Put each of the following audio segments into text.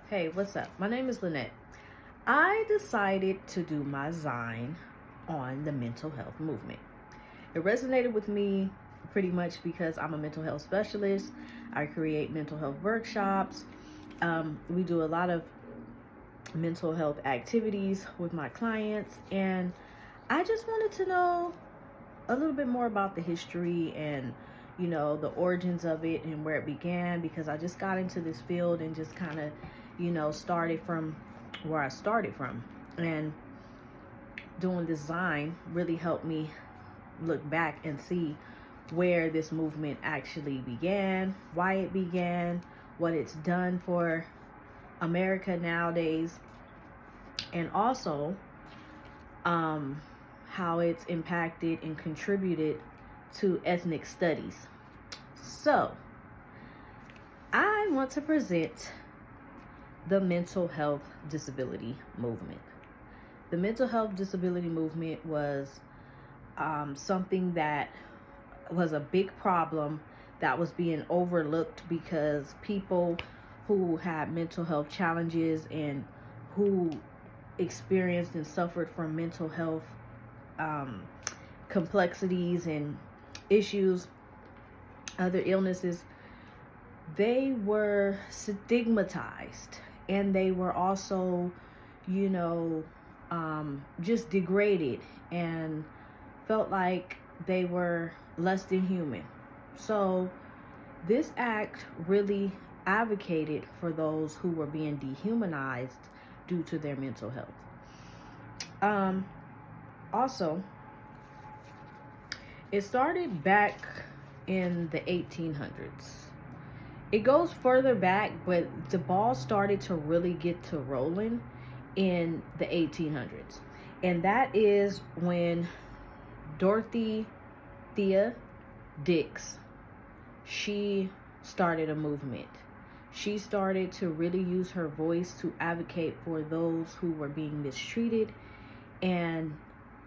Hey, what's up? My name is Lynette. I decided to do my Zine on the mental health movement. It resonated with me pretty much because I'm a mental health specialist. I create mental health workshops. We do a lot of mental health activities with my clients, and I just wanted to know a little bit more about the history and the origins of it and where it began, because I just got into this field and just kind of started from where I started from. And doing design really helped me look back and see where this movement actually began, why it began, what it's done for America nowadays, and also how it's impacted and contributed to ethnic studies. So, I want to present the mental health disability movement. The mental health disability movement was something that was a big problem that was being overlooked because people who had mental health challenges and who experienced and suffered from mental health complexities and issues, other illnesses, they were stigmatized, and they were also, just degraded and felt like they were less than human. So this act really advocated for those who were being dehumanized due to their mental health. Also, it started back in the 1800s. It goes further back, but the ball started to really get to rolling in the 1800s. And that is when Dorothy Thea Dix, she started a movement. She started to really use her voice to advocate for those who were being mistreated and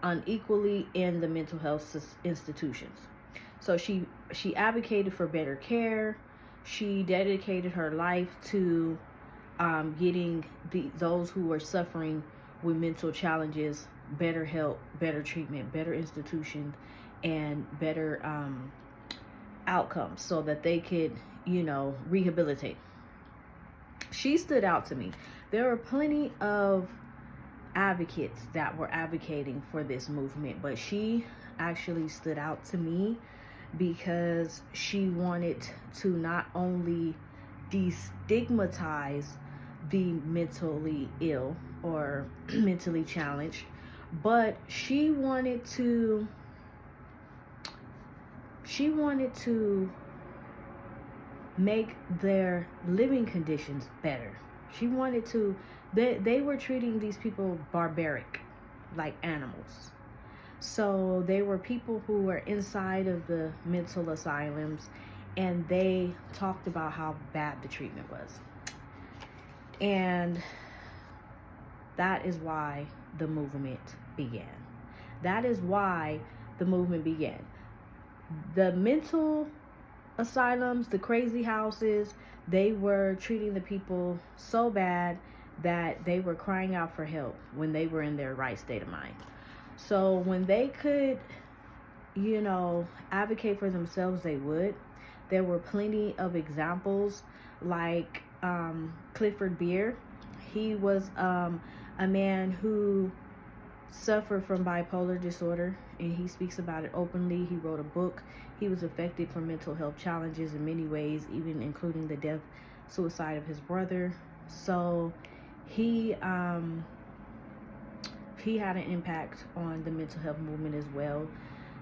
unequally in the mental health institutions. So she advocated for better care. She dedicated her life to getting those who were suffering with mental challenges better help, better treatment, better institution, and better outcomes so that they could, rehabilitate. She stood out to me. There were plenty of advocates that were advocating for this movement, but she actually stood out to me because she wanted to not only destigmatize the mentally ill or mentally challenged, but she wanted to make their living conditions better. She wanted to, they were treating these people barbaric, like animals. So they were people who were inside of the mental asylums, and they talked about how bad the treatment was. And that is why the movement began. That is why the movement began. The mental asylums, the crazy houses, they were treating the people so bad that they were crying out for help when they were in their right state of mind. So when they could, advocate for themselves, they would. There were plenty of examples, like Clifford Beer. He was a man who suffered from bipolar disorder, and he speaks about it openly. He wrote a book. He was affected from mental health challenges in many ways, even including the death, suicide of his brother. So he had an impact on the mental health movement as well.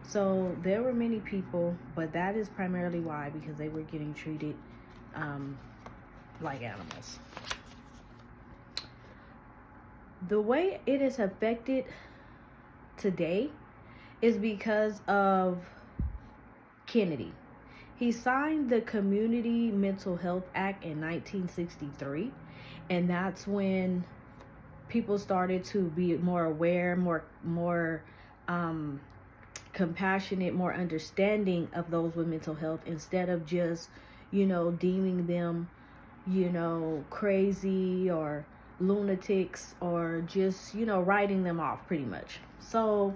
So there were many people, but that is primarily why, because they were getting treated like animals. The way it is affected today is because of Kennedy. He signed the Community Mental Health Act in 1963, and that's when people started to be more aware, more compassionate, more understanding of those with mental health, instead of just, deeming them, crazy or lunatics, or just, writing them off pretty much. So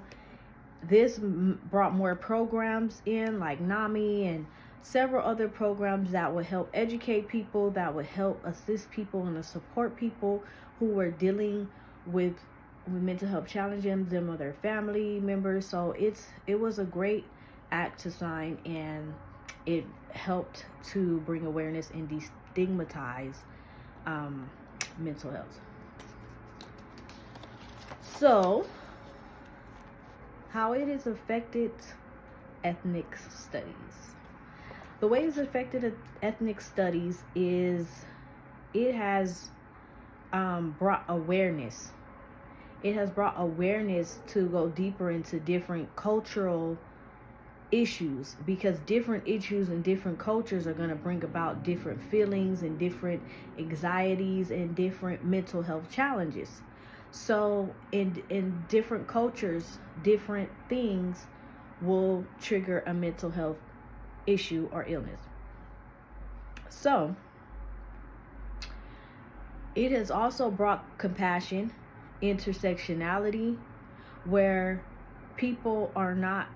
this brought more programs in, like NAMI and several other programs that would help educate people, that would help assist people and to support people who were dealing with mental health challenges, them or their family members. So it was a great act to sign, and it helped to bring awareness and destigmatize mental health. So, how it has affected ethnic studies. The way it's affected ethnic studies is it has brought awareness. It has brought awareness to go deeper into different cultural issues, because different issues and different cultures are going to bring about different feelings and different anxieties and different mental health challenges. So in different cultures, different things will trigger a mental health issue or illness. So it has also brought compassion, intersectionality, where people are not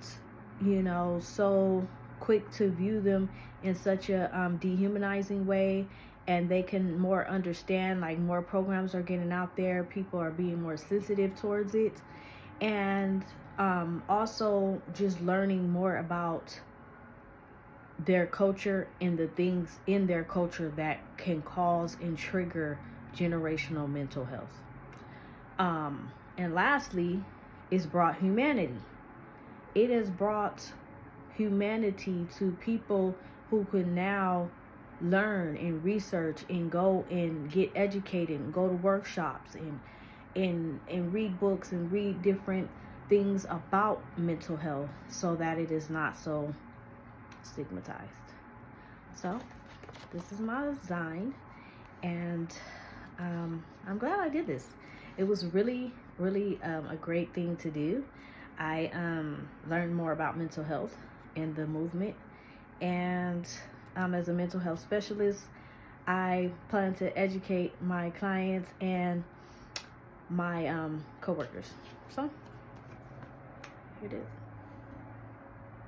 so quick to view them in such a dehumanizing way, and they can more understand, like more programs are getting out there, people are being more sensitive towards it, and also just learning more about their culture and the things in their culture that can cause and trigger generational mental health. And lastly, it's brought humanity. It has brought humanity to people who can now learn and research and go and get educated and go to workshops and read books and read different things about mental health, so that it is not so stigmatized. So this is my Zine, and I'm glad I did this. It was really a great thing to do. I learned more about mental health and the movement, and as a mental health specialist, I plan to educate my clients and my coworkers. So here it is.